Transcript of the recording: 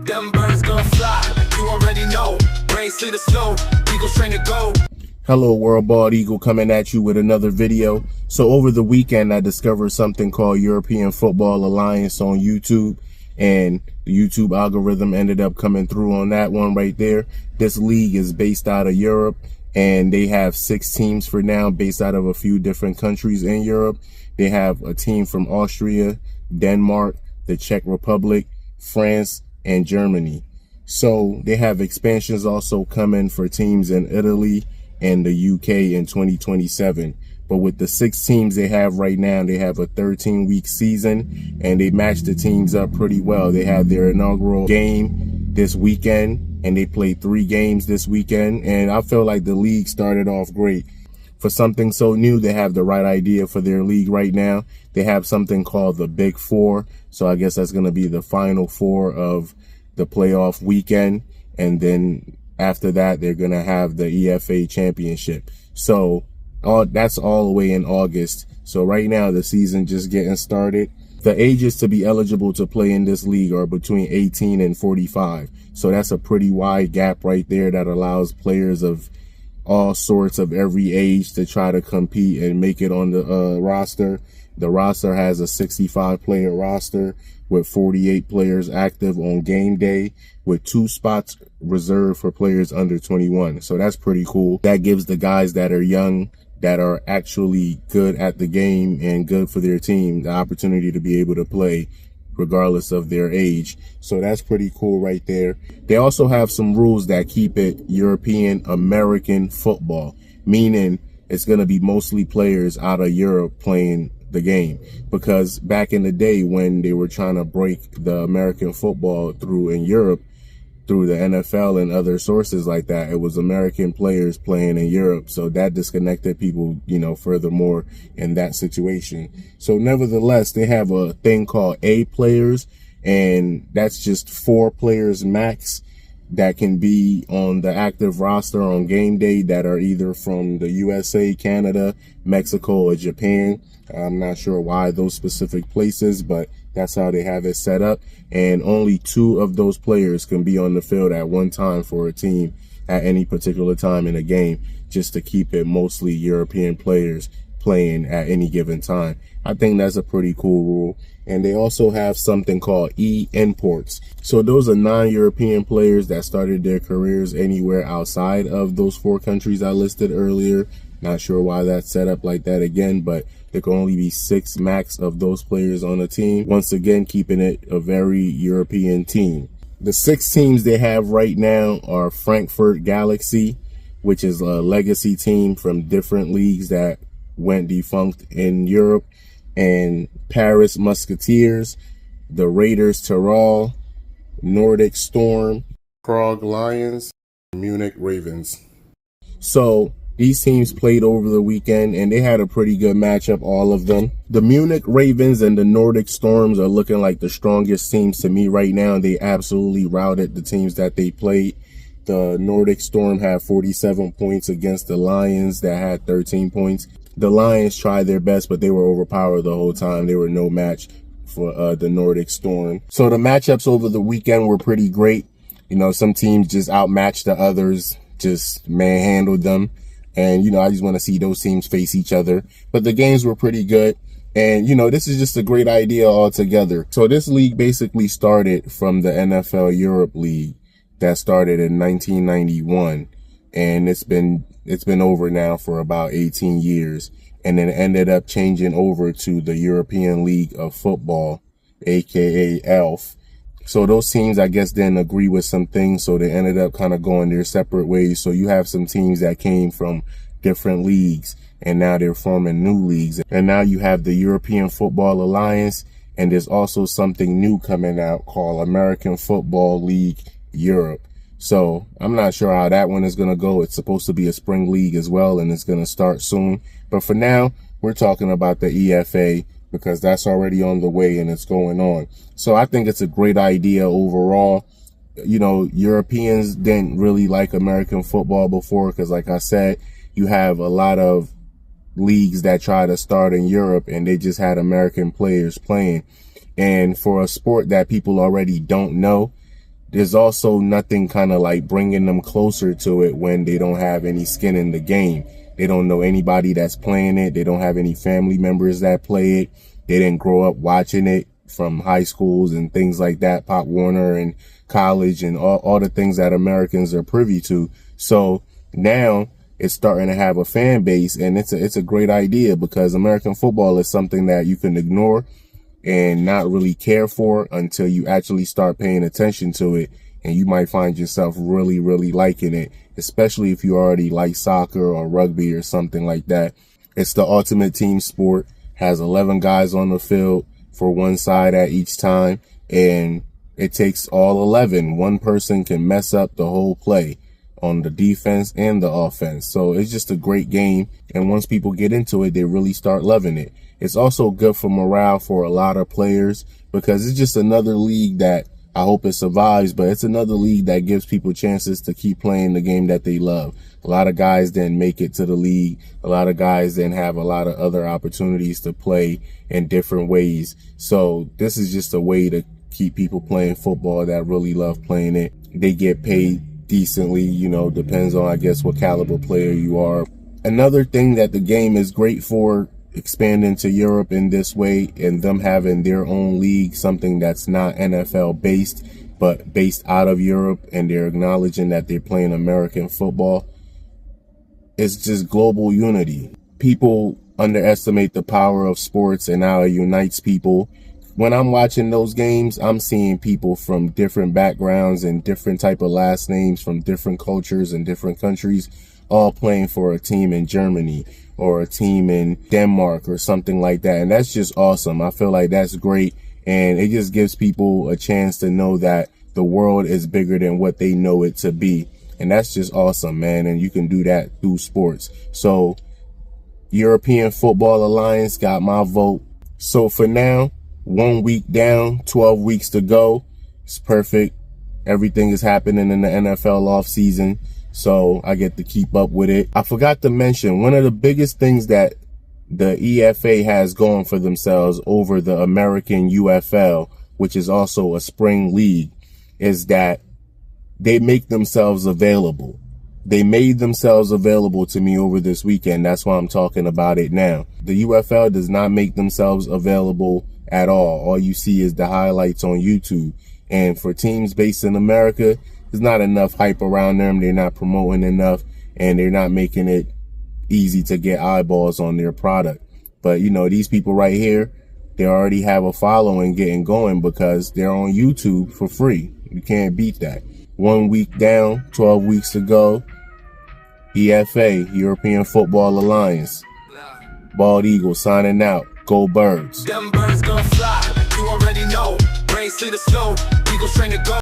Them birds gon' fly, you already know. Rain, sleet, or snow, eagles train to go. Hello, World Bald Eagle, coming at you with another video. So over the weekend, I discovered something called European Football Alliance on YouTube, and the YouTube algorithm ended up coming through on that one right there. This league is based out of Europe, and they have 6 teams for now based out of a few different countries in Europe. They have a team from Austria, Denmark, the Czech Republic, France, and Germany. So they have expansions also coming for teams in Italy and the UK in 2027. But with the 6 teams they have right now, they have a 13-week season, and they match the teams up pretty well. They had their inaugural game this weekend, and they played 3 games this weekend, and I feel like the league started off great. For something so new, they have the right idea for their league right now. They have something called the Big Four, so I guess that's going to be the final 4 of the playoff weekend, and then after that, they're going to have the EFA championship. So that's all the way in August. So right now, the season just getting started. The ages to be eligible to play in this league are between 18 and 45. So that's a pretty wide gap right there that allows players of all sorts of every age to try to compete and make it on the roster. The roster has a 65-player roster with 48 players active on game day, with 2 spots reserved for players under 21. So that's pretty cool. That gives the guys that are young, that are actually good at the game and good for their team, the opportunity to be able to play regardless of their age. So that's pretty cool right there. They also have some rules that keep it European American football, meaning it's going to be mostly players out of Europe playing the game, because back in the day when they were trying to break the American football through in Europe, through the NFL and other sources like that, it was American players playing in Europe. So that disconnected people, furthermore in that situation. So nevertheless, they have a thing called A players, and that's just 4 players max that can be on the active roster on game day that are either from the USA, Canada, Mexico, or Japan. I'm not sure why those specific places, but that's how they have it set up. And only 2 of those players can be on the field at one time for a team at any particular time in a game, just to keep it mostly European players playing at any given time. I think that's a pretty cool rule. And they also have something called imports. So those are non-European players that started their careers anywhere outside of those 4 countries I listed earlier. Not sure why that's set up like that again, but there can only be 6 max of those players on a team. Once again, keeping it a very European team. The 6 teams they have right now are Frankfurt Galaxy, which is a legacy team from different leagues that went defunct in Europe, and Paris Musketeers, the Raiders Tyrol, Nordic Storm, Prague Lions, Munich Ravens. So these teams played over the weekend, and they had a pretty good matchup, all of them. The Munich Ravens and the Nordic Storms are looking like the strongest teams to me right now. They absolutely routed the teams that they played. The Nordic Storm had 47 points against the Lions that had 13 points. The Lions tried their best, but they were overpowered the whole time. They were no match for the Nordic Storm. So the matchups over the weekend were pretty great. Some teams just outmatched the others, just manhandled them. And, I just want to see those teams face each other. But the games were pretty good. And, this is just a great idea altogether. So this league basically started from the NFL Europe League that started in 1991. And it's been over now for about 18 years. And then ended up changing over to the European League of Football, aka ELF. So those teams, I guess, didn't agree with some things, so they ended up kind of going their separate ways. So you have some teams that came from different leagues, and now they're forming new leagues. And now you have the European Football Alliance, and there's also something new coming out called American Football League Europe. So I'm not sure how that one is going to go. It's supposed to be a spring league as well, and it's going to start soon. But for now, we're talking about the EFA, because that's already on the way and it's going on. So I think it's a great idea overall. Europeans didn't really like American football before, because like I said, you have a lot of leagues that try to start in Europe and they just had American players playing. And for a sport that people already don't know, there's also nothing kind of like bringing them closer to it when they don't have any skin in the game. They don't know anybody that's playing it. They don't have any family members that play it. They didn't grow up watching it from high schools and things like that, Pop Warner and college and all the things that Americans are privy to. So now it's starting to have a fan base, and it's a great idea, because American football is something that you can ignore and not really care for until you actually start paying attention to it. And you might find yourself really, really liking it, especially if you already like soccer or rugby or something like that. It's the ultimate team sport, has 11 guys on the field for one side at each time, and it takes all 11. One person can mess up the whole play on the defense and the offense. So it's just a great game. And once people get into it, they really start loving it. It's also good for morale for a lot of players, because it's just another league that I hope it survives, but it's another league that gives people chances to keep playing the game that they love. A lot of guys didn't make it to the league. A lot of guys didn't have a lot of other opportunities to play in different ways. So this is just a way to keep people playing football that really love playing it. They get paid decently, you know, depends on, I guess, what caliber player you are. Another thing that the game is great for, expanding to Europe in this way and them having their own league, something that's not NFL based, but based out of Europe, and they're acknowledging that they're playing American football. It's just global unity. People underestimate the power of sports and how it unites people. When I'm watching those games, I'm seeing people from different backgrounds and different type of last names from different cultures and different countries, all playing for a team in Germany or a team in Denmark or something like that. And that's just awesome. I feel like that's great. And it just gives people a chance to know that the world is bigger than what they know it to be. And that's just awesome, man. And you can do that through sports. So European Football Alliance got my vote. So for now, 1 week down, 12 weeks to go. It's perfect. Everything is happening in the NFL offseason, so I get to keep up with it. I forgot to mention, one of the biggest things that the EFA has going for themselves over the American UFL, which is also a spring league, is that they make themselves available. They made themselves available to me over this weekend. That's why I'm talking about it now. The UFL does not make themselves available at all. All you see is the highlights on YouTube. And for teams based in America, there's not enough hype around them. They're not promoting enough, and they're not making it easy to get eyeballs on their product. But, you know, these people right here, they already have a following getting going because they're on YouTube for free. You can't beat that. 1 week down, 12 weeks to go. EFA, European Football Alliance. Bald Eagle signing out. Go Birds. Them birds gonna fly, you already know. Brains to the snow, eagles train to go.